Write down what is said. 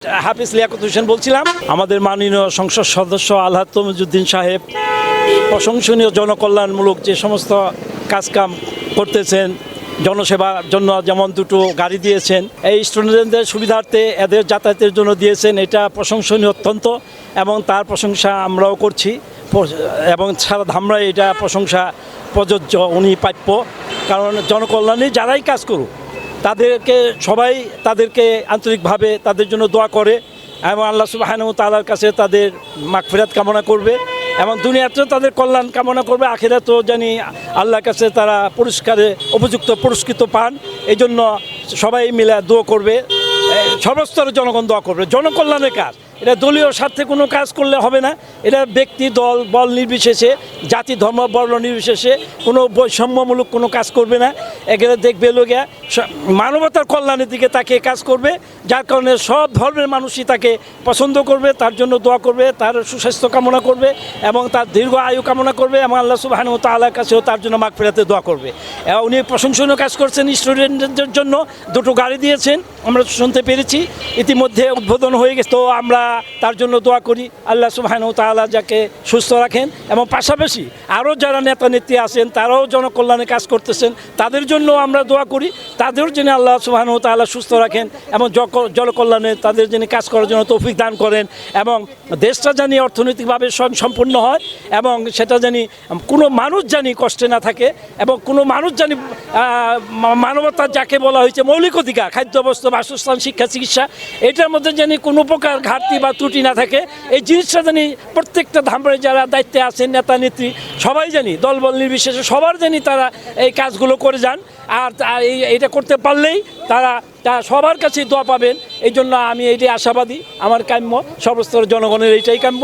হাফিজ লিয়াকত হোসেন বলছিলাম। আমাদের মাননীয় সংসদ সদস্য আলহাজ তমিজউদ্দিন সাহেব প্রশংসনীয় জনকল্যাণমূলক যে সমস্ত কাজকাম করতেছেন, জনসেবার জন্য যেমন দুটো গাড়ি দিয়েছেন, এই স্টুডেন্টদের সুবিধার্থে এদের যাতায়াতের জন্য দিয়েছেন, এটা প্রশংসনীয় অত্যন্ত, এবং তার প্রশংসা আমরাও করছি এবং সারা ধামরাই এটা প্রশংসা প্রযোজ্য, উনি প্রাপ্য। কারণ জনকল্যাণে যারাই কাজ করুক সবাই তাদেরকে আন্তরিকভাবে তাদের জন্য দোয়া করে এবং আল্লাহ সুবহানাহু ওয়া তাআলার কাছে তাদের মাগফিরাত কামনা করবে এবং দুনিয়াতেও তাদের কল্যাণ কামনা করবে, আখিরাতেও জানি আল্লাহর কাছে তারা পুরস্কৃত পান। এই জন্য সবাই মিলে দোয়া করবে, সর্বস্তরের জনগণ দোয়া করবে। জনকল্যাণের কাজ, এটা দলীয় স্বার্থে কোনো কাজ করলে হবে না, এটা ব্যক্তি দল বল নির্বিশেষে, জাতি ধর্ম বর্ণ নির্বিশেষে কোনো বৈষম্যমূলক কোনো কাজ করবে না। এগুলো দেখবে লোকে মানবতার কল্যাণের দিকে তাকে কাজ করবে, যার কারণে সব ধর্মের মানুষই তাকে পছন্দ করবে, তার জন্য দোয়া করবে, তার সুস্বাস্থ্য কামনা করবে এবং তার দীর্ঘ আয়ু কামনা করবে এবং আল্লাহ সুবহানাহু ওয়া তাআলার কাছেও তার জন্য মাগফিরাতে দোয়া করবে। উনি প্রশংসনীয় কাজ করছেন, স্টুডেন্টদের জন্য দুটো গাড়ি দিয়েছেন, আমরা শুনতে পেরেছি, ইতিমধ্যে উদ্বোধন হয়ে গেছে। তো আমরা তার জন্য দোয়া করি আল্লাহ সুবহানাহু ওয়া তাআলা যাকে সুস্থ রাখেন এবং পাশাপাশি আরও যারা নেতা নেত্রী আছেন তারাও জনকল্যাণে কাজ করতেছেন, তাদের জন্য আমরা দোয়া করি, তাদের জন্য আল্লাহ সুবহানাহু ওয়া তাআলা সুস্থ রাখেন এবং জনকল্যাণে তাদের জন্য কাজ করার জন্য তৌফিক দান করেন এবং দেশটা জানি অর্থনৈতিকভাবে সম্পূর্ণ হয় এবং সেটা জানি কোনো মানুষ জানি কষ্টে না থাকে এবং কোনো মানুষ জানি মানবতা যাকে বলা হয়েছে মৌলিক অধিকার, খাদ্য বস্ত্র বাসস্থান শিক্ষা চিকিৎসা, এটার মধ্যে জানি কোনো প্রকার ঘাটতি বা ত্রুটি না থাকে। এই জিনিসটা জানি প্রত্যেকটা ধামরাই যারা দায়িত্বে আছেন নেতা নেত্রী সবাই জানি দলবল নির্বিশেষে সবার জানি তারা এই কাজগুলো করে যান, আর এইটা করতে পারলেই তারা সবার কাছেই দোয়া পাবেন। এই জন্য আমি এইটাই আশাবাদী, আমার কাম্য সর্বস্তরের জনগণের এইটাই কাম্য।